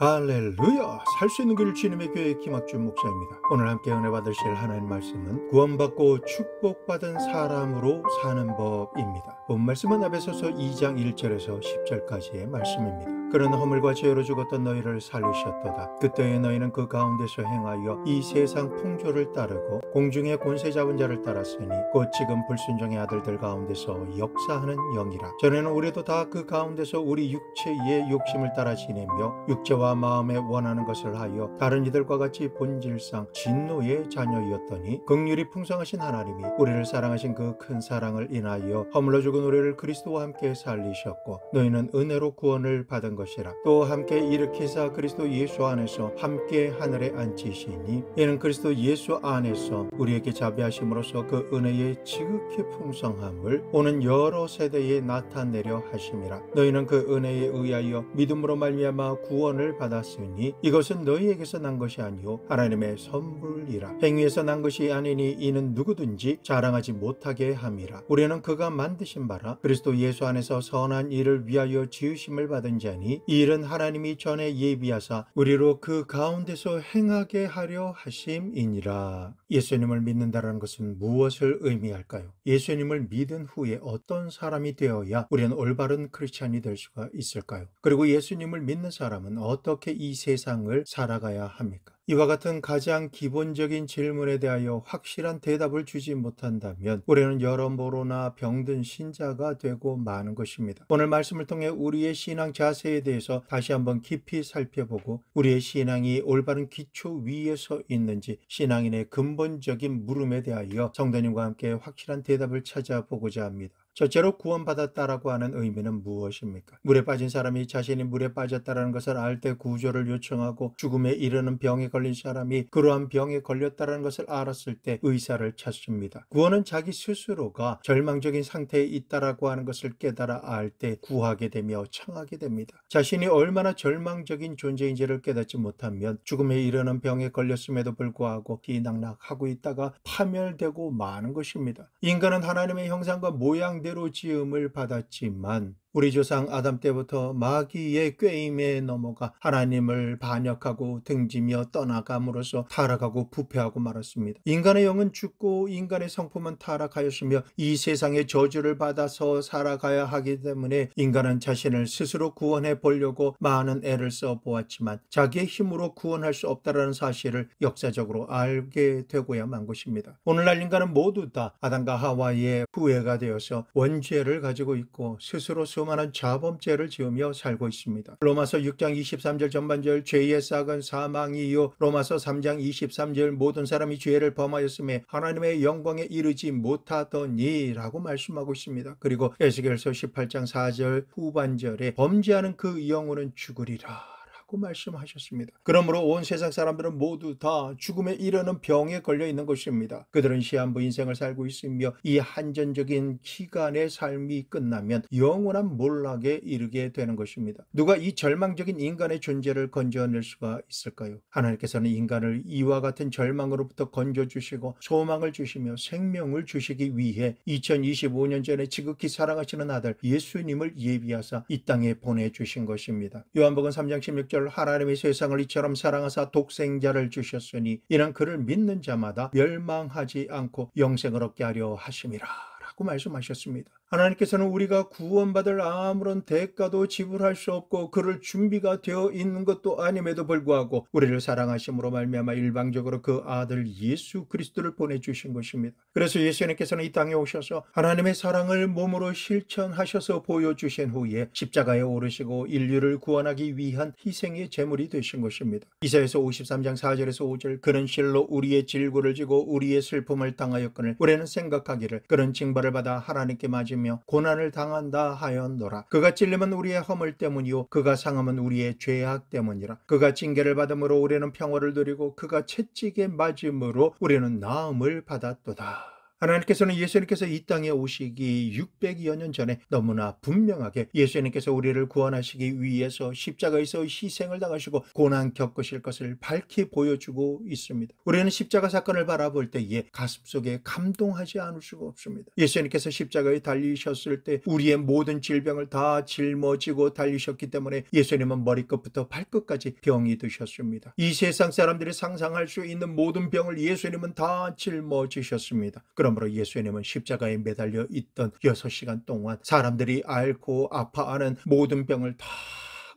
할렐루야! 살 수 있는 길 주님의 교회 김학준 목사입니다. 오늘 함께 은혜 받으실 하나님 말씀은 구원받고 축복받은 사람으로 사는 법입니다. 본 말씀은 에베소서 2장 1절에서 10절까지의 말씀입니다. 그는 허물과 죄로 죽었던 너희를 살리셨도다. 그때의 너희는 그 가운데서 행하여 이 세상 풍조를 따르고 공중의 권세 잡은 자를 따랐으니 곧 지금 불순종의 아들들 가운데서 역사하는 영이라. 전에는 우리도 다 그 가운데서 우리 육체의 욕심을 따라 지내며 육체와 마음에 원하는 것을 하여 다른 이들과 같이 본질상 진노의 자녀이었더니 긍휼이 풍성하신 하나님이 우리를 사랑하신 그 큰 사랑을 인하여 허물로 죽은 우리를 그리스도와 함께 살리셨고 너희는 은혜로 구원을 받은 것이라. 또 함께 일으키사 그리스도 예수 안에서 함께 하늘에 앉히시니 이는 그리스도 예수 안에서 우리에게 자비하심으로써 그 은혜의 지극히 풍성함을 오는 여러 세대에 나타내려 하심이라. 너희는 그 은혜에 의하여 믿음으로 말미암아 구원을 받았으니 이것은 너희에게서 난 것이 아니요 하나님의 선물이라. 행위에서 난 것이 아니니 이는 누구든지 자랑하지 못하게 함이라. 우리는 그가 만드신 바라 그리스도 예수 안에서 선한 일을 위하여 지으심을 받은 자니 이 일은 하나님이 전에 예비하사 우리로 그 가운데서 행하게 하려 하심이니라. 예수님을 믿는다는 것은 무엇을 의미할까요? 예수님을 믿은 후에 어떤 사람이 되어야 우리는 올바른 크리스찬이 될 수가 있을까요? 그리고 예수님을 믿는 사람은 어떻게 이 세상을 살아가야 합니까? 이와 같은 가장 기본적인 질문에 대하여 확실한 대답을 주지 못한다면 우리는 여러모로나 병든 신자가 되고 마는 것입니다. 오늘 말씀을 통해 우리의 신앙 자세에 대해서 다시 한번 깊이 살펴보고 우리의 신앙이 올바른 기초 위에 서 있는지 신앙인의 근본적인 물음에 대하여 성도님과 함께 확실한 대답을 찾아보고자 합니다. 첫째로 구원받았다라고 하는 의미는 무엇입니까? 물에 빠진 사람이 자신이 물에 빠졌다라는 것을 알 때 구조를 요청하고 죽음에 이르는 병에 걸린 사람이 그러한 병에 걸렸다라는 것을 알았을 때 의사를 찾습니다. 구원은 자기 스스로가 절망적인 상태에 있다라고 하는 것을 깨달아 알 때 구하게 되며 청하게 됩니다. 자신이 얼마나 절망적인 존재인지를 깨닫지 못하면 죽음에 이르는 병에 걸렸음에도 불구하고 비낙낙하고 있다가 파멸되고 마는 것입니다. 인간은 하나님의 형상과 모양대로 지음을 받았지만 우리 조상 아담 때부터 마귀의 꾀임에 넘어가 하나님을 반역하고 등지며 떠나감으로써 타락하고 부패하고 말았습니다. 인간의 영은 죽고 인간의 성품은 타락하였으며 이 세상의 저주를 받아서 살아가야 하기 때문에 인간은 자신을 스스로 구원해 보려고 많은 애를 써보았지만 자기의 힘으로 구원할 수 없다는 사실을 역사적으로 알게 되고야 만 것입니다. 오늘날 인간은 모두 다 아담과 하와의 후예가 되어서 원죄를 가지고 있고 스스로 수많은 자범죄를 지으며 살고 있습니다. 로마서 6장 23절 전반절 죄의 싹은 사망이요 로마서 3장 23절 모든 사람이 죄를 범하였음에 하나님의 영광에 이르지 못하더니 라고 말씀하고 있습니다. 그리고 에스겔서 18장 4절 후반절에 범죄하는 그 영혼은 죽으리라 고 말씀하셨습니다. 그러므로 온 세상 사람들은 모두 다 죽음에 이르는 병에 걸려 있는 것입니다. 그들은 시한부 인생을 살고 있으며 이 한전적인 기간의 삶이 끝나면 영원한 몰락에 이르게 되는 것입니다. 누가 이 절망적인 인간의 존재를 건져낼 수가 있을까요? 하나님께서는 인간을 이와 같은 절망으로부터 건져주시고 소망을 주시며 생명을 주시기 위해 2025년 전에 지극히 사랑하시는 아들 예수님을 예비하사 이 땅에 보내주신 것입니다. 요한복음 3장 16절 하나님이 세상을 이처럼 사랑하사 독생자를 주셨으니 이는 그를 믿는 자마다 멸망하지 않고 영생을 얻게 하려 하심이라 라고 말씀하셨습니다. 하나님께서는 우리가 구원받을 아무런 대가도 지불할 수 없고 그럴 준비가 되어 있는 것도 아님에도 불구하고 우리를 사랑하심으로 말미암아 일방적으로 그 아들 예수 그리스도를 보내주신 것입니다. 그래서 예수님께서는 이 땅에 오셔서 하나님의 사랑을 몸으로 실천하셔서 보여주신 후에 십자가에 오르시고 인류를 구원하기 위한 희생의 제물이 되신 것입니다. 이사야서 53장 4절에서 5절 그는 실로 우리의 질고를 지고 우리의 슬픔을 당하였거늘 우리는 생각하기를 그는 징벌을 받아 하나님께 맞으며 고난을 당한다 하였노라. 그가 찔림은 우리의 허물 때문이요 그가 상함은 우리의 죄악 때문이라. 그가 징계를 받음으로 우리는 평화를 누리고 그가 채찍에 맞음으로 우리는 나음을 받았도다. 하나님께서는 예수님께서 이 땅에 오시기 600여 년 전에 너무나 분명하게 예수님께서 우리를 구원하시기 위해서 십자가에서 희생을 당하시고 고난 겪으실 것을 밝히 보여주고 있습니다. 우리는 십자가 사건을 바라볼 때에 가슴속에 감동하지 않을 수가 없습니다. 예수님께서 십자가에 달리셨을 때 우리의 모든 질병을 다 짊어지고 달리셨기 때문에 예수님은 머리끝부터 발끝까지 병이 드셨습니다. 이 세상 사람들이 상상할 수 있는 모든 병을 예수님은 다 짊어지셨습니다. 그러므로 예수님은 십자가에 매달려 있던 6시간 동안 사람들이 앓고 아파하는 모든 병을 다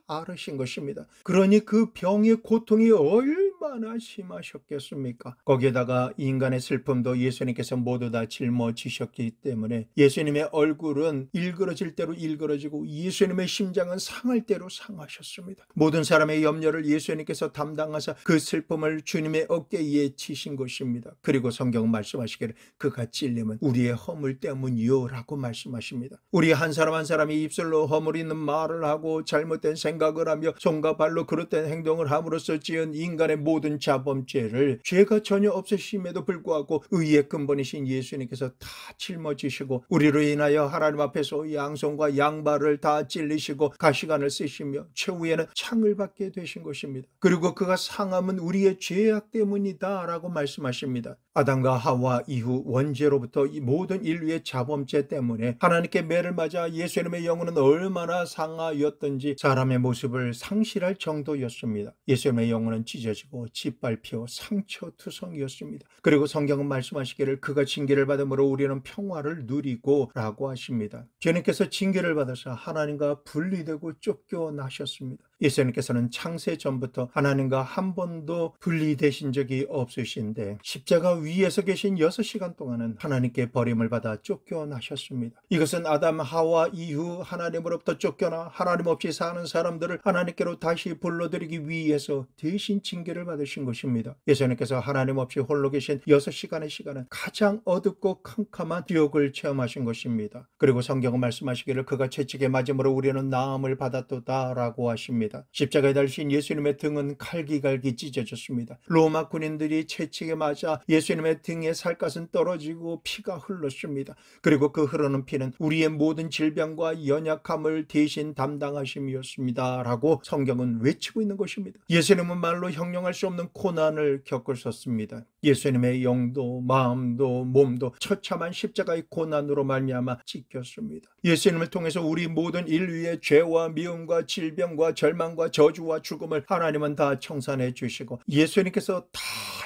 앓으신 것입니다. 그러니 그 병의 고통이 얼마나 심하셨겠습니까? 거기에다가 인간의 슬픔도 예수님께서 모두 다 짊어지셨기 때문에 예수님의 얼굴은 일그러질 대로 일그러지고 예수님의 심장은 상할 대로 상하셨습니다. 모든 사람의 염려를 예수님께서 담당하사 그 슬픔을 주님의 어깨에 치신 것입니다. 그리고 성경은 말씀하시기를 그가 찔림은 우리의 허물 때문이요 라고 말씀하십니다. 우리 한 사람 한 사람이 입술로 허물 있는 말을 하고 잘못된 생각을 하며 손과 발로 그릇된 행동을 함으로써 지은 인간의 모든 자범죄를 죄가 전혀 없으심에도 불구하고 의의 근본이신 예수님께서 다 짊어지시고 우리로 인하여 하나님 앞에서 양손과 양발을 다 찔리시고 가시관을 쓰시며 최후에는 창을 받게 되신 것입니다. 그리고 그가 상함은 우리의 죄악 때문이다 라고 말씀하십니다. 아담과 하와 이후 원죄로부터 이 모든 인류의 자범죄 때문에 하나님께 매를 맞아 예수님의 영혼은 얼마나 상하였던지 사람의 모습을 상실할 정도였습니다. 예수님의 영혼은 찢어지고 짓밟혀 상처투성이었습니다. 그리고 성경은 말씀하시기를 그가 징계를 받음으로 우리는 평화를 누리고 라고 하십니다. 주님께서 징계를 받아서 하나님과 분리되고 쫓겨나셨습니다. 예수님께서는 창세 전부터 하나님과 한 번도 분리되신 적이 없으신데 십자가 위에서 계신 6시간 동안은 하나님께 버림을 받아 쫓겨나셨습니다. 이것은 아담 하와 이후 하나님으로부터 쫓겨나 하나님 없이 사는 사람들을 하나님께로 다시 불러들이기 위해서 대신 징계를 받으신 것입니다. 예수님께서 하나님 없이 홀로 계신 6시간의 시간은 가장 어둡고 캄캄한 지옥을 체험하신 것입니다. 그리고 성경은 말씀하시기를 그가 채찍에 맞음으로 우리는 나음을 받았도다 라고 하십니다. 십자가에 달리신 예수님의 등은 갈기갈기 찢어졌습니다. 로마 군인들이 채찍에 맞아 예수님의 등에 살갗은 떨어지고 피가 흘렀습니다. 그리고 그 흐르는 피는 우리의 모든 질병과 연약함을 대신 담당하심이었습니다 라고 성경은 외치고 있는 것입니다. 예수님은 말로 형용할 수 없는 고난을 겪으셨습니다. 예수님의 영도 마음도 몸도 처참한 십자가의 고난으로 말미암아 찢겼습니다. 예수님을 통해서 우리 모든 인류의 죄와 미움과 질병과 절망과 저주와 죽음을 하나님은 다 청산해 주시고 예수님께서 다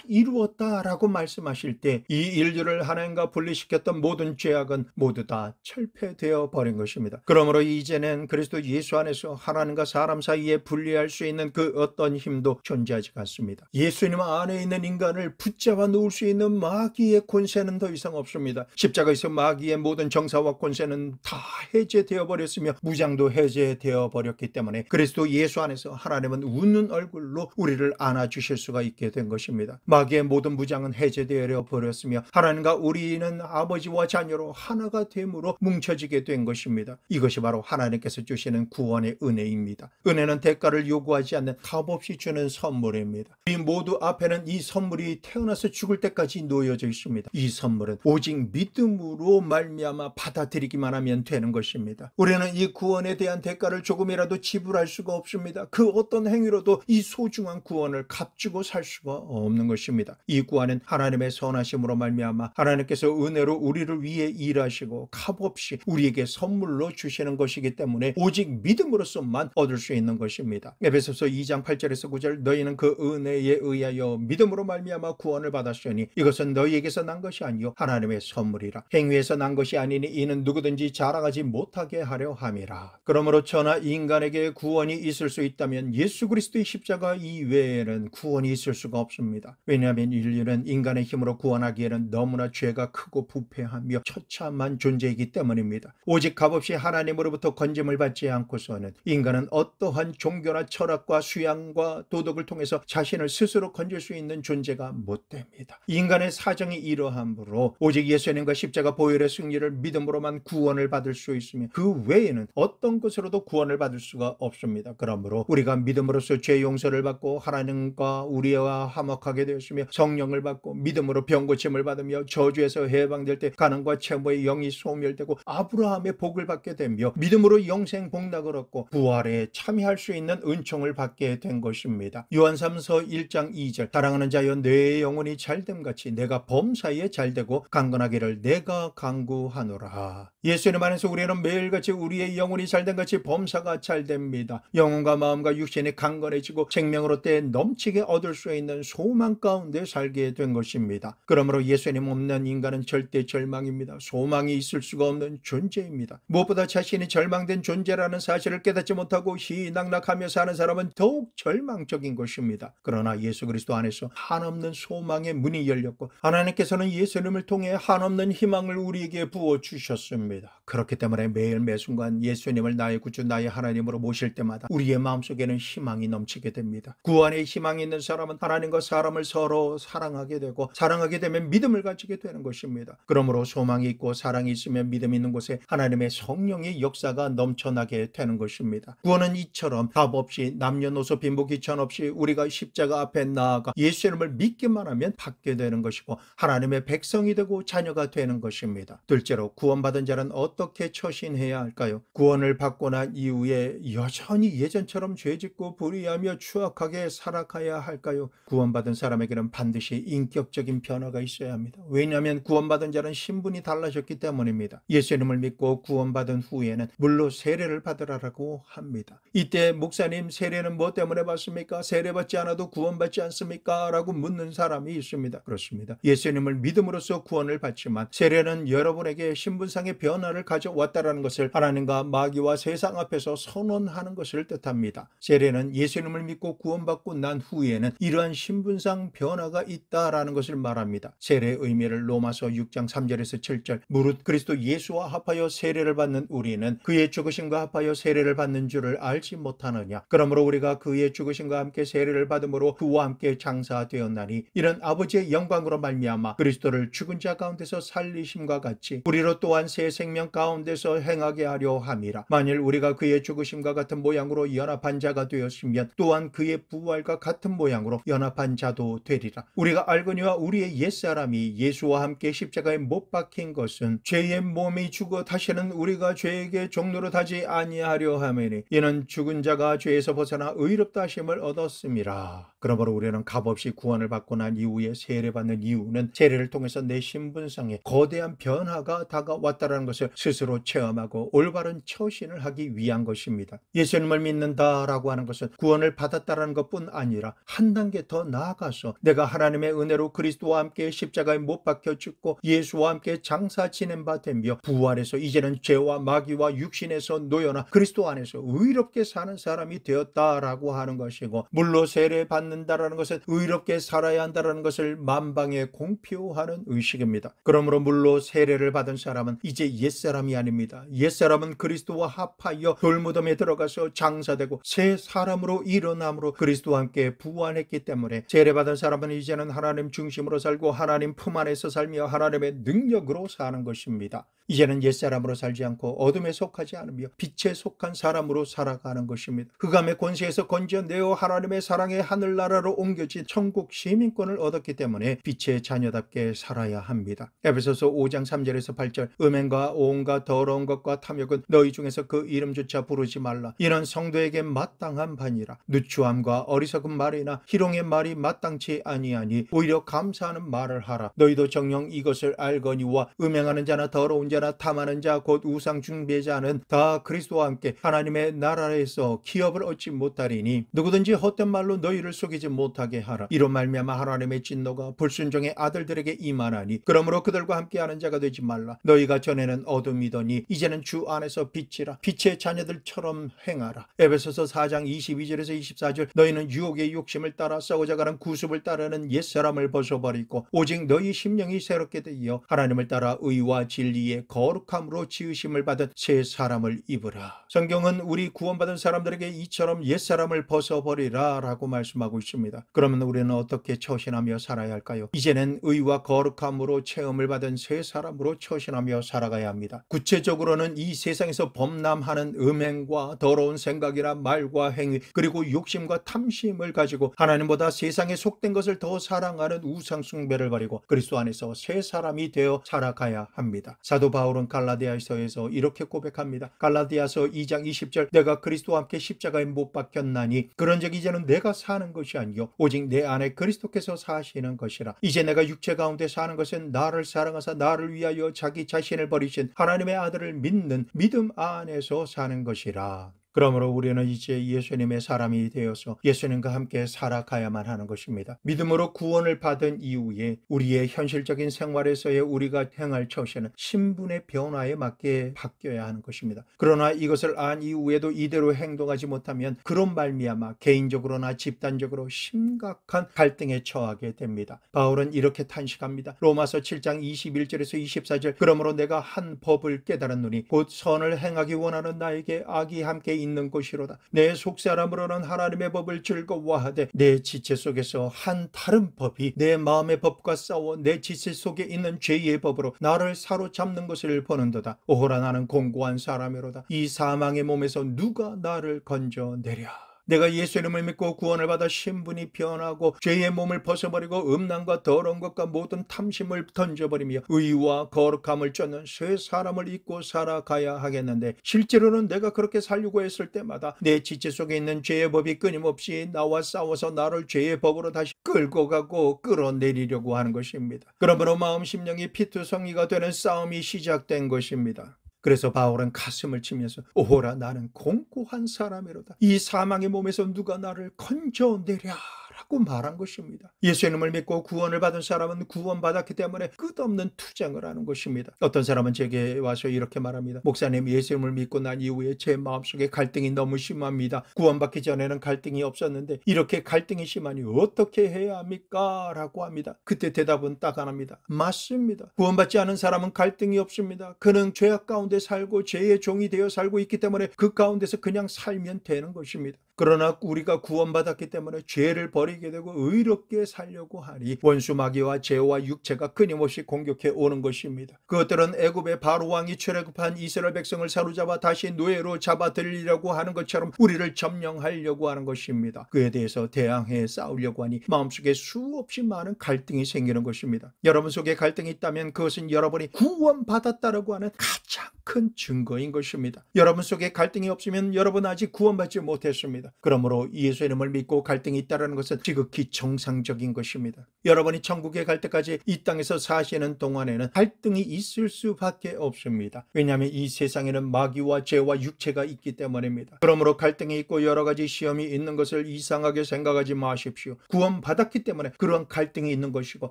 이루었다라고 말씀하실 때 이 인류를 하나님과 분리시켰던 모든 죄악은 모두 다 철폐되어 버린 것입니다. 그러므로 이제는 그리스도 예수 안에서 하나님과 사람 사이에 분리할 수 있는 그 어떤 힘도 존재하지 않습니다. 예수님 안에 있는 인간을 붙잡아 놓을 수 있는 마귀의 권세는 더 이상 없습니다. 십자가에서 마귀의 모든 정사와 권세는 다 해제되어 버렸으며 무장도 해제되어 버렸기 때문에 그리스도 예수 안에서 하나님은 웃는 얼굴로 우리를 안아주실 수가 있게 된 것입니다. 마귀의 모든 무장은 해제되어 버렸으며 하나님과 우리는 아버지와 자녀로 하나가 됨으로 뭉쳐지게 된 것입니다. 이것이 바로 하나님께서 주시는 구원의 은혜입니다. 은혜는 대가를 요구하지 않는 값없이 주는 선물입니다. 우리 모두 앞에는 이 선물이 태어나서 죽을 때까지 놓여져 있습니다. 이 선물은 오직 믿음으로 말미암아 받아들이기만 하면 되는 것입니다. 우리는 이 구원에 대한 대가를 조금이라도 지불할 수가 없습니다. 그 어떤 행위로도 이 소중한 구원을 값주고 살 수가 없는 것입니다. 이 구원은 하나님의 선하심으로 말미암아 하나님께서 은혜로 우리를 위해 일하시고 값없이 우리에게 선물로 주시는 것이기 때문에 오직 믿음으로서만 얻을 수 있는 것입니다. 에베소서 2장 8절에서 9절 너희는 그 은혜에 의하여 믿음으로 말미암아 구원을 받았으니 이것은 너희에게서 난 것이 아니요 하나님의 선물이라 행위에서 난 것이 아니니 이는 누구든지 자랑하지 못하게 하려 함이라. 그러므로 천하 인간에게 구원이 있을 수 있다면 예수 그리스도의 십자가 이외에는 구원이 있을 수가 없습니다. 왜냐하면 인류는 인간의 힘으로 구원하기에는 너무나 죄가 크고 부패하며 처참한 존재이기 때문입니다. 오직 값없이 하나님으로부터 건짐을 받지 않고서는 인간은 어떠한 종교나 철학과 수양과 도덕을 통해서 자신을 스스로 건질 수 있는 존재가 못 됩니다. 인간의 사정이 이러함으로 오직 예수님과 십자가 보혈의 승리를 믿음으로만 구원을 받을 수 있으며 그 외에는 어떤 것으로도 구원을 받을 수가 없습니다. 그러므로 우리가 믿음으로써 죄 용서를 받고 하나님과 우리와 화목하게 되었습니다. 되었으며 성령을 받고 믿음으로 병고침을 받으며 저주에서 해방될 때 가난과 채무의 영이 소멸되고 아브라함의 복을 받게 되며 믿음으로 영생 복락을 얻고 부활에 참여할 수 있는 은총을 받게 된 것입니다. 요한삼서 1장 2절 사랑하는 자여 내 영혼이 잘됨같이 내가 범사에 잘되고 강건하기를 내가 간구하노라. 예수님 안에서 우리는 매일같이 우리의 영혼이 잘됨같이 범사가 잘됩니다. 영혼과 마음과 육신이 강건해지고 생명으로 때 넘치게 얻을 수 있는 소망 가운데 살게 된 것입니다. 그러므로 예수님 없는 인간은 절대 절망입니다. 소망이 있을 수가 없는 존재입니다. 무엇보다 자신이 절망된 존재라는 사실을 깨닫지 못하고 희낙낙하며 사는 사람은 더욱 절망적인 것입니다. 그러나 예수 그리스도 안에서 한없는 소망의 문이 열렸고 하나님께서는 예수님을 통해 한없는 희망을 우리에게 부어주셨습니다. 그렇기 때문에 매일 매순간 예수님을 나의 구주 나의 하나님으로 모실 때마다 우리의 마음속에는 희망이 넘치게 됩니다. 구원에 희망이 있는 사람은 하나님과 사람을 서로 사랑하게 되고 사랑하게 되면 믿음을 가지게 되는 것입니다. 그러므로 소망이 있고 사랑이 있으면 믿음이 있는 곳에 하나님의 성령의 역사가 넘쳐나게 되는 것입니다. 구원은 이처럼 값 없이 남녀노소 빈부 귀천 없이 우리가 십자가 앞에 나아가 예수님을 믿기만 하면 받게 되는 것이고 하나님의 백성이 되고 자녀가 되는 것입니다. 둘째로 구원받은 자는 어떻게 처신해야 할까요? 구원을 받고 난 이후에 여전히 예전처럼 죄짓고 불의하며 추악하게 살아가야 할까요? 구원받은 사람에게는 반드시 인격적인 변화가 있어야 합니다. 왜냐하면 구원받은 자는 신분이 달라졌기 때문입니다. 예수님을 믿고 구원받은 후에는 물로 세례를 받으라고 합니다. 이때 목사님 세례는 뭐 때문에 받습니까? 세례받지 않아도 구원받지 않습니까? 라고 묻는 사람이 있습니다. 그렇습니다. 예수님을 믿음으로써 구원을 받지만 세례는 여러분에게 신분상의 변화를 가져왔다라는 것을 하나님과 마귀와 세상 앞에서 선언하는 것을 뜻합니다. 세례는 예수님을 믿고 구원받고 난 후에는 이러한 신분상 변화가 있다라는 것을 말합니다. 세례의 의미를 로마서 6장 3절에서 7절 무릇 그리스도 예수와 합하여 세례를 받는 우리는 그의 죽으심과 합하여 세례를 받는 줄을 알지 못하느냐. 그러므로 우리가 그의 죽으심과 함께 세례를 받음으로 그와 함께 장사되었나니 이는 아버지의 영광으로 말미암아 그리스도를 죽은 자 가운데서 살리심과 같이 우리로 또한 새 생명 가운데서 행하게 하려 함이라. 만일 우리가 그의 죽으심과 같은 모양으로 연합한 자가 되었으면 또한 그의 부활과 같은 모양으로 연합한 자도 되리라. 우리가 알거니와 우리의 옛사람이 예수와 함께 십자가에 못 박힌 것은 죄의 몸이 죽어 다시는 우리가 죄에게 종노릇 하지 아니하려 함이니 이는 죽은 자가 죄에서 벗어나 의롭다 하심을 얻었음이라. 그러므로 우리는 값없이 구원을 받고 난 이후에 세례받는 이유는 세례를 통해서 내 신분상에 거대한 변화가 다가왔다는 것을 스스로 체험하고 올바른 처신을 하기 위한 것입니다. 예수님을 믿는다라고 하는 것은 구원을 받았다라는 것뿐 아니라 한 단계 더 나아가서 내가 하나님의 은혜로 그리스도와 함께 십자가에 못 박혀 죽고 예수와 함께 장사 지낸 바 되며 부활해서 이제는 죄와 마귀와 육신에서 놓여나 그리스도 안에서 의롭게 사는 사람이 되었다라고 하는 것이고 물로 세례 받는다라는 것은 의롭게 살아야 한다라는 것을 만방에 공표하는 의식입니다. 그러므로 물로 세례를 받은 사람은 이제 옛사람이 아닙니다. 옛사람은 그리스도와 합하여 돌무덤에 들어가서 장사되고 새 사람으로 일어남으로 그리스도와 함께 부활했기 때문에 세례받은 사람은 이제는 하나님 중심으로 살고 하나님 품 안에서 살며 하나님의 능력으로 사는 것입니다. 이제는 옛사람으로 살지 않고 어둠에 속하지 않으며 빛에 속한 사람으로 살아가는 것입니다. 흑암의 권세에서 건져내어 하나님의 사랑의 하늘나라로 옮겨진 천국 시민권을 얻었기 때문에 빛의 자녀답게 살아야 합니다. 에베소서 5장 3절에서 8절 음행과 온갖 더러운 것과 탐욕은 너희 중에서 그 이름조차 부르지 말라. 이는 성도에게 마땅한 반이라. 누추함과 어리석은 말이나 희롱의 말이 마땅치 아니하니 오히려 감사하는 말을 하라. 너희도 정녕 이것을 알거니와 음행하는 자나 더러운 자나 탐하는 자 곧 우상 숭배자는 다 그리스도와 함께 하나님의 나라에서 기업을 얻지 못하리니 누구든지 헛된 말로 너희를 속이지 못하게 하라. 이로 말미암아 하나님의 진노가 불순종의 아들들에게 임하나니 그러므로 그들과 함께하는 자가 되지 말라. 너희가 전에는 어둠이더니 이제는 주 안에서 빛이라. 빛의 자녀들처럼 행하라. 에베소서 4장 22절에서 24절 너희는 유혹의 욕심을 따라 싸우자가는 구습을 따르는 옛사람을 벗어버리고 오직 너희 심령이 새롭게 되어 하나님을 따라 의와 진리의 거룩함으로 지으심을 받은 새 사람을 입으라. 성경은 우리 구원받은 사람들에게 이처럼 옛사람을 벗어버리라 라고 말씀하고 말하고 있습니다. 그러면 우리는 어떻게 처신하며 살아야 할까요? 이제는 의와 거룩함으로 체험을 받은 새 사람으로 처신하며 살아가야 합니다. 구체적으로는 이 세상에서 범람하는 음행과 더러운 생각이나 말과 행위, 그리고 욕심과 탐심을 가지고 하나님보다 세상에 속된 것을 더 사랑하는 우상 숭배를 버리고 그리스도 안에서 새 사람이 되어 살아가야 합니다. 사도 바울은 갈라디아서에서 이렇게 고백합니다. 갈라디아서 2장 20절, 내가 그리스도와 함께 십자가에 못 박혔나니 그런즉 이제는 내가 사는 것이 아니요 오직 내 안에 그리스도께서 사시는 것이라. 이제 내가 육체 가운데 사는 것은 나를 사랑하사 나를 위하여 자기 자신을 버리신 하나님의 아들을 믿는 믿음 안에서 사는 것이라. 그러므로 우리는 이제 예수님의 사람이 되어서 예수님과 함께 살아가야만 하는 것입니다. 믿음으로 구원을 받은 이후에 우리의 현실적인 생활에서의 우리가 행할 처신은 신분의 변화에 맞게 바뀌어야 하는 것입니다. 그러나 이것을 안 이후에도 이대로 행동하지 못하면 그런 말미암아 개인적으로나 집단적으로 심각한 갈등에 처하게 됩니다. 바울은 이렇게 탄식합니다. 로마서 7장 21절에서 24절, 그러므로 내가 한 법을 깨달았노니 곧 선을 행하기 원하는 나에게 악이 함께 있는 것이로다. 내 속사람으로는 하나님의 법을 즐거워하되 내 지체 속에서 한 다른 법이 내 마음의 법과 싸워 내 지체 속에 있는 죄의 법으로 나를 사로잡는 것을 보는도다. 오호라, 나는 공고한 사람이로다. 이 사망의 몸에서 누가 나를 건져내랴. 내가 예수님을 믿고 구원을 받아 신분이 변하고 죄의 몸을 벗어버리고 음란과 더러운 것과 모든 탐심을 던져버리며 의와 거룩함을 쫓는 새 사람을 입고 살아가야 하겠는데, 실제로는 내가 그렇게 살려고 했을 때마다 내 지체 속에 있는 죄의 법이 끊임없이 나와 싸워서 나를 죄의 법으로 다시 끌고 가고 끌어내리려고 하는 것입니다. 그러므로 마음 심령이 피투성이가 되는 싸움이 시작된 것입니다. 그래서 바울은 가슴을 치면서 오호라, 나는 공고한 사람이로다. 이 사망의 몸에서 누가 나를 건져내랴 라고 말한 것입니다. 예수님을 믿고 구원을 받은 사람은 구원받았기 때문에 끝없는 투쟁을 하는 것입니다. 어떤 사람은 제게 와서 이렇게 말합니다. 목사님, 예수님을 믿고 난 이후에 제 마음속에 갈등이 너무 심합니다. 구원받기 전에는 갈등이 없었는데 이렇게 갈등이 심하니 어떻게 해야 합니까? 라고 합니다. 그때 대답은 딱 하나입니다. 맞습니다. 구원받지 않은 사람은 갈등이 없습니다. 그는 죄악 가운데 살고 죄의 종이 되어 살고 있기 때문에 그 가운데서 그냥 살면 되는 것입니다. 그러나 우리가 구원받았기 때문에 죄를 버리게 되고 의롭게 살려고 하니 원수 마귀와 죄와 육체가 끊임없이 공격해 오는 것입니다. 그것들은 애굽의 바로 왕이 출애굽한 이스라엘 백성을 사로잡아 다시 노예로 잡아들이려고 하는 것처럼 우리를 점령하려고 하는 것입니다. 그에 대해서 대항해 싸우려고 하니 마음속에 수없이 많은 갈등이 생기는 것입니다. 여러분 속에 갈등이 있다면 그것은 여러분이 구원받았다라고 하는 가장 큰 증거인 것입니다. 여러분 속에 갈등이 없으면 여러분 아직 구원받지 못했습니다. 그러므로 예수님을 믿고 갈등이 있다는 것은 지극히 정상적인 것입니다. 여러분이 천국에 갈 때까지 이 땅에서 사시는 동안에는 갈등이 있을 수밖에 없습니다. 왜냐하면 이 세상에는 마귀와 죄와 육체가 있기 때문입니다. 그러므로 갈등이 있고 여러 가지 시험이 있는 것을 이상하게 생각하지 마십시오. 구원받았기 때문에 그런 갈등이 있는 것이고,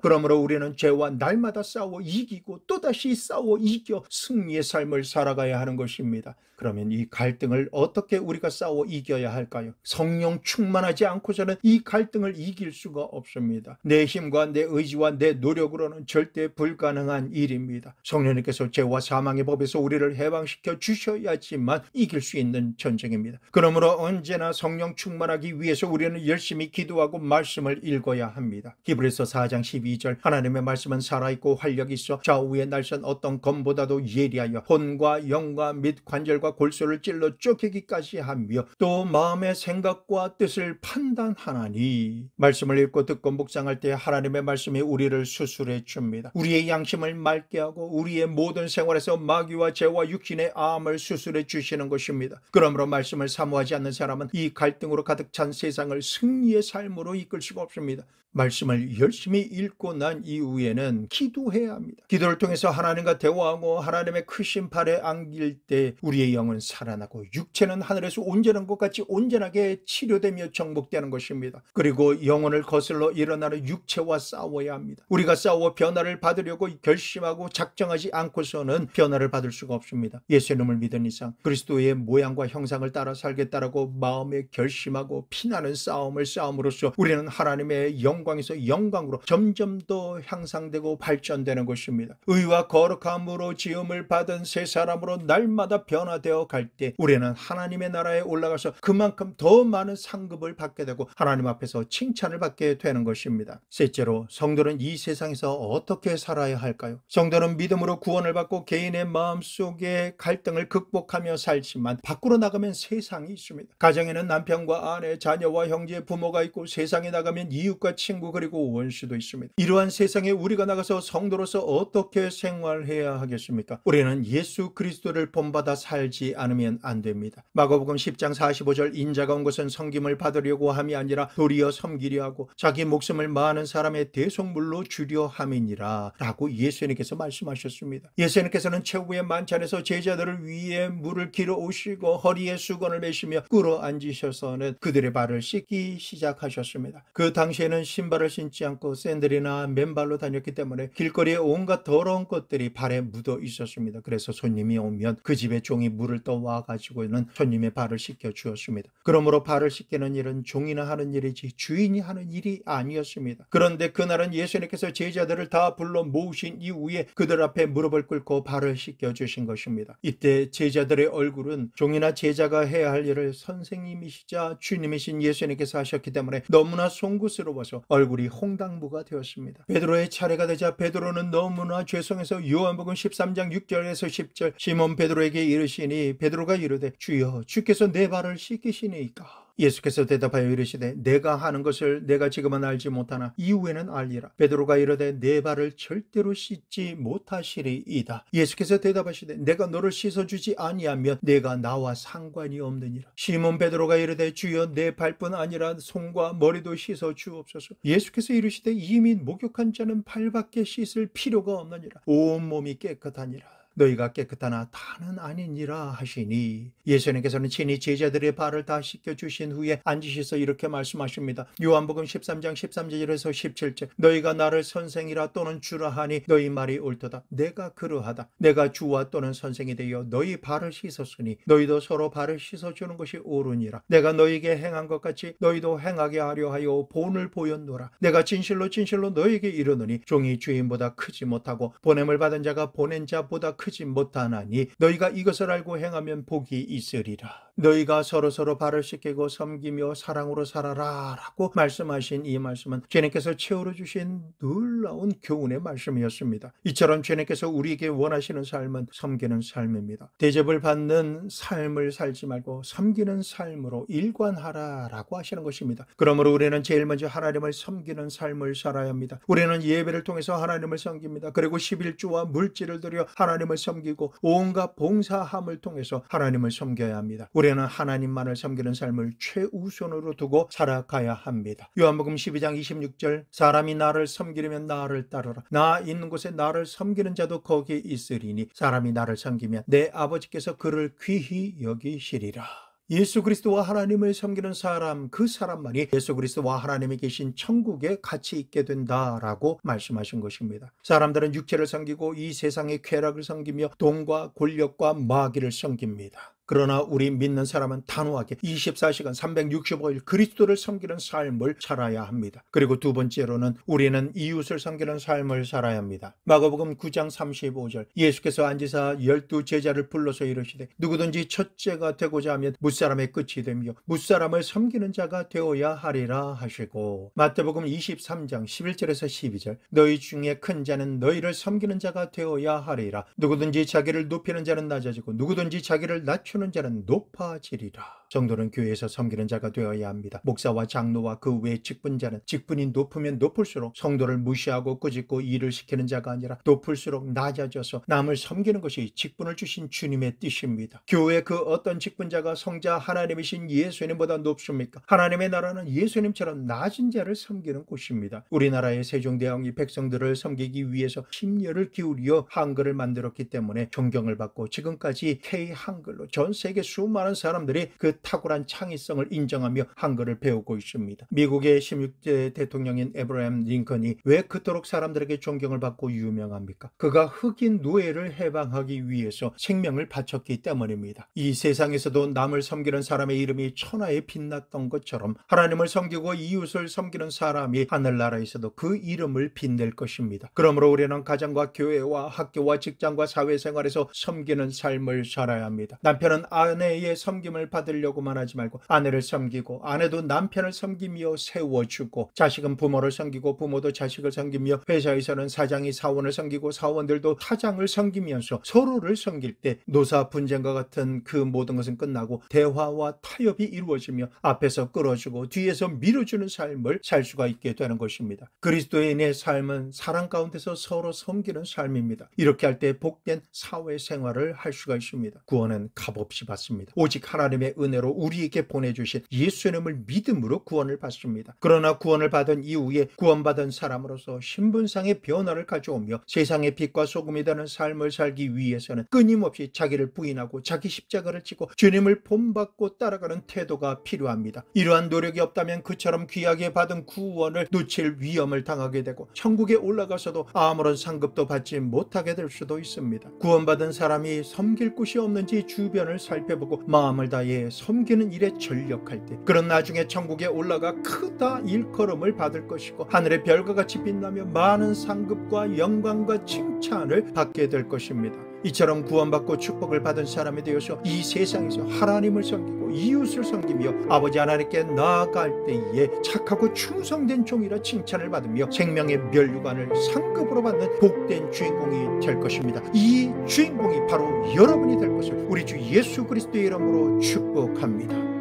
그러므로 우리는 죄와 날마다 싸워 이기고 또다시 싸워 이겨 승리의 삶을 살아가야 하는 것입니다. 그러면 이 갈등을 어떻게 우리가 싸워 이겨야 할까요? 성령 충만하지 않고서는 이 갈등을 이길 수가 없습니다. 내 힘과 내 의지와 내 노력으로는 절대 불가능한 일입니다. 성령님께서 죄와 사망의 법에서 우리를 해방시켜 주셔야지만 이길 수 있는 전쟁입니다. 그러므로 언제나 성령 충만하기 위해서 우리는 열심히 기도하고 말씀을 읽어야 합니다. 히브리서 4장 12절, 하나님의 말씀은 살아있고 활력이 있어 좌우의 날선 어떤 검보다도 예리하여 혼과 영과 및 관절과 골수를 찔러 쫓기기까지 하며 또 마음의 생각과 뜻을 판단하나니. 말씀을 읽고 듣고 묵상할 때 하나님의 말씀이 우리를 수술해 줍니다. 우리의 양심을 맑게 하고 우리의 모든 생활에서 마귀와 죄와 육신의 암을 수술해 주시는 것입니다. 그러므로 말씀을 사모하지 않는 사람은 이 갈등으로 가득 찬 세상을 승리의 삶으로 이끌 수가 없습니다. 말씀을 열심히 읽고 난 이후에는 기도해야 합니다. 기도를 통해서 하나님과 대화하고 하나님의 크신 팔에 안길 때 우리의 영은 살아나고 육체는 하늘에서 온전한 것 같이 온전하게 치료되며 정복되는 것입니다. 그리고 영혼을 거슬러 일어나는 육체와 싸워야 합니다. 우리가 싸워 변화를 받으려고 결심하고 작정하지 않고서는 변화를 받을 수가 없습니다. 예수님을 믿은 이상 그리스도의 모양과 형상을 따라 살겠다라고 마음에 결심하고 피나는 싸움을 싸움으로써 우리는 하나님의 영광에서 영광으로 점점 더 향상되고 발전되는 것입니다. 의와 거룩함으로 지음을 받은 새 사람으로 날마다 변화되어 갈 때 우리는 하나님의 나라에 올라가서 그만큼 더 많은 상급을 받게 되고 하나님 앞에서 칭찬을 받게 되는 것입니다. 셋째로, 성도는 이 세상에서 어떻게 살아야 할까요? 성도는 믿음으로 구원을 받고 개인의 마음속의 갈등을 극복하며 살지만 밖으로 나가면 세상이 있습니다. 가정에는 남편과 아내, 자녀와 형제, 부모가 있고 세상에 나가면 이웃과 친구 그리고 원수도 있습니다. 이러한 세상에 우리가 나가서 성도로서 어떻게 생활해야 하겠습니까? 우리는 예수 그리스도를 본받아 살지 않으면 안 됩니다. 마가복음 10장 45절 인자가 온 것은 섬김을 받으려고 함이 아니라 도리어 섬기려 하고 자기 목숨을 많은 사람의 대속물로 주려 함이니라 라고 예수님께서 말씀하셨습니다. 예수님께서는 최후의 만찬에서 제자들을 위해 물을 길어 오시고 허리에 수건을 매시며 꿇어 앉으셔서는 그들의 발을 씻기 시작하셨습니다. 그 당시에는 신발을 신지 않고 샌들이나 맨발로 다녔기 때문에 길거리에 온갖 더러운 것들이 발에 묻어 있었습니다. 그래서 손님이 오면 그 집에 종이 물을 떠와 가지고는 손님의 발을 씻겨 주었습니다. 그러므로 발을 씻기는 일은 종이나 하는 일이지 주인이 하는 일이 아니었습니다. 그런데 그날은 예수님께서 제자들을 다 불러 모으신 이후에 그들 앞에 무릎을 꿇고 발을 씻겨 주신 것입니다. 이때 제자들의 얼굴은 종이나 제자가 해야 할 일을 선생님이시자 주님이신 예수님께서 하셨기 때문에 너무나 송구스러워서 얼굴이 홍당무가 되었습니다. 베드로의 차례가 되자 베드로는 너무나 죄송해서 요한복음 13장 6절에서 10절 시몬 베드로에게 이르시니 베드로가 이르되 주여 주께서 내 발을 씻기시니이까. 예수께서 대답하여 이르시되 내가 하는 것을 내가 지금은 알지 못하나 이후에는 알리라. 베드로가 이르되 내 발을 절대로 씻지 못하시리이다. 예수께서 대답하시되 내가 너를 씻어주지 아니하면 내가 나와 상관이 없느니라. 시몬 베드로가 이르되 주여 내 발뿐 아니라 손과 머리도 씻어 주옵소서. 예수께서 이르시되 이미 목욕한 자는 발밖에 씻을 필요가 없느니라. 온 몸이 깨끗하니라. 너희가 깨끗하나 다는 아니니라 하시니 예수님께서는 친히 제자들의 발을 다 씻겨주신 후에 앉으셔서 이렇게 말씀하십니다. 요한복음 13장 13절에서 17절 너희가 나를 선생이라 또는 주라 하니 너희 말이 옳도다. 내가 그러하다. 내가 주와 또는 선생이 되어 너희 발을 씻었으니 너희도 서로 발을 씻어주는 것이 옳으니라. 내가 너희에게 행한 것 같이 너희도 행하게 하려 하여 본을 보였노라. 내가 진실로 진실로 너희에게 이르노니 종이 주인보다 크지 못하고 보냄을 받은 자가 보낸 자보다 크지 못하나니 너희가 이것을 알고 행하면 복이 있으리라. 너희가 서로 발을 씻기고 섬기며 사랑으로 살아라 라고 말씀하신 이 말씀은 주님께서 채우러 주신 놀라운 교훈의 말씀이었습니다. 이처럼 주님께서 우리에게 원하시는 삶은 섬기는 삶입니다. 대접을 받는 삶을 살지 말고 섬기는 삶으로 일관하라 라고 하시는 것입니다. 그러므로 우리는 제일 먼저 하나님을 섬기는 삶을 살아야 합니다. 우리는 예배를 통해서 하나님을 섬깁니다. 그리고 11조와 물질을 들여 하나님을 섬기고 온갖 봉사함을 통해서 하나님을 섬겨야 합니다. 우리는 하나님만을 섬기는 삶을 최우선으로 두고 살아가야 합니다. 요한복음 12장 26절 사람이 나를 섬기려면 나를 따르라. 나 있는 곳에 나를 섬기는 자도 거기 있으리니 사람이 나를 섬기면 내 아버지께서 그를 귀히 여기시리라. 예수 그리스도와 하나님을 섬기는 사람, 그 사람만이 예수 그리스도와 하나님이 계신 천국에 같이 있게 된다라고 말씀하신 것입니다. 사람들은 육체를 섬기고 이 세상의 쾌락을 섬기며 돈과 권력과 마귀를 섬깁니다. 그러나 우리 믿는 사람은 단호하게 24시간 365일 그리스도를 섬기는 삶을 살아야 합니다. 그리고 두 번째로는 우리는 이웃을 섬기는 삶을 살아야 합니다. 마가복음 9장 35절 예수께서 앉으사 12 제자를 불러서 이르시되 누구든지 첫째가 되고자 하면 무사람의 끝이 되며 무사람을 섬기는 자가 되어야 하리라 하시고 마태복음 23장 11절에서 12절 너희 중에 큰 자는 너희를 섬기는 자가 되어야 하리라. 누구든지 자기를 높이는 자는 낮아지고 누구든지 자기를 낮추는 자는 높아지리라. 성도는 교회에서 섬기는 자가 되어야 합니다. 목사와 장로와 그 외 직분자는 직분이 높으면 높을수록 성도를 무시하고 꾸짖고 일을 시키는 자가 아니라 높을수록 낮아져서 남을 섬기는 것이 직분을 주신 주님의 뜻입니다. 교회 그 어떤 직분자가 성자 하나님이신 예수님보다 높습니까? 하나님의 나라는 예수님처럼 낮은 자를 섬기는 곳입니다. 우리나라의 세종대왕이 백성들을 섬기기 위해서 심려를 기울여 한글을 만들었기 때문에 존경을 받고 지금까지 K 한글로 전 세계 수많은 사람들이 그 탁월한 창의성을 인정하며 한글을 배우고 있습니다. 미국의 16대 대통령인 에브라임 링컨이 왜 그토록 사람들에게 존경을 받고 유명합니까? 그가 흑인 노예를 해방하기 위해서 생명을 바쳤기 때문입니다. 이 세상에서도 남을 섬기는 사람의 이름이 천하에 빛났던 것처럼 하나님을 섬기고 이웃을 섬기는 사람이 하늘나라에서도 그 이름을 빛낼 것입니다. 그러므로 우리는 가정과 교회와 학교와 직장과 사회생활에서 섬기는 삶을 살아야 합니다. 남편은 아내의 섬김을 받으려 섬기려고만 하지 말고 아내를 섬기고 아내도 남편을 섬기며 세워주고 자식은 부모를 섬기고 부모도 자식을 섬기며 회사에서는 사장이 사원을 섬기고 사원들도 사장을 섬기면서 서로를 섬길 때 노사 분쟁과 같은 그 모든 것은 끝나고 대화와 타협이 이루어지며 앞에서 끌어주고 뒤에서 밀어주는 삶을 살 수가 있게 되는 것입니다. 그리스도인의 삶은 사랑 가운데서 서로 섬기는 삶입니다. 이렇게 할 때 복된 사회생활을 할 수가 있습니다. 구원은 값없이 받습니다. 오직 하나님의 은혜로 우리에게 보내주신 예수님을 믿음으로 구원을 받습니다. 그러나 구원을 받은 이후에 구원받은 사람으로서 신분상의 변화를 가져오며 세상의 빛과 소금이 되는 삶을 살기 위해서는 끊임없이 자기를 부인하고 자기 십자가를 지고 주님을 본받고 따라가는 태도가 필요합니다. 이러한 노력이 없다면 그처럼 귀하게 받은 구원을 놓칠 위험을 당하게 되고 천국에 올라가서도 아무런 상급도 받지 못하게 될 수도 있습니다. 구원받은 사람이 섬길 곳이 없는지 주변을 살펴보고 마음을 다해 섬기는 일에 전력할 때 그런 나중에 천국에 올라가 크다 일컬음을 받을 것이고 하늘의 별과 같이 빛나며 많은 상급과 영광과 칭찬을 받게 될 것입니다. 이처럼 구원받고 축복을 받은 사람이 되어서 이 세상에서 하나님을 섬기고 이웃을 섬기며 아버지 하나님께 나아갈 때에 착하고 충성된 종이라 칭찬을 받으며 생명의 면류관을 상급으로 받는 복된 주인공이 될 것입니다. 이 주인공이 바로 여러분이 될 것을 우리 주 예수 그리스도의 이름으로 축복합니다.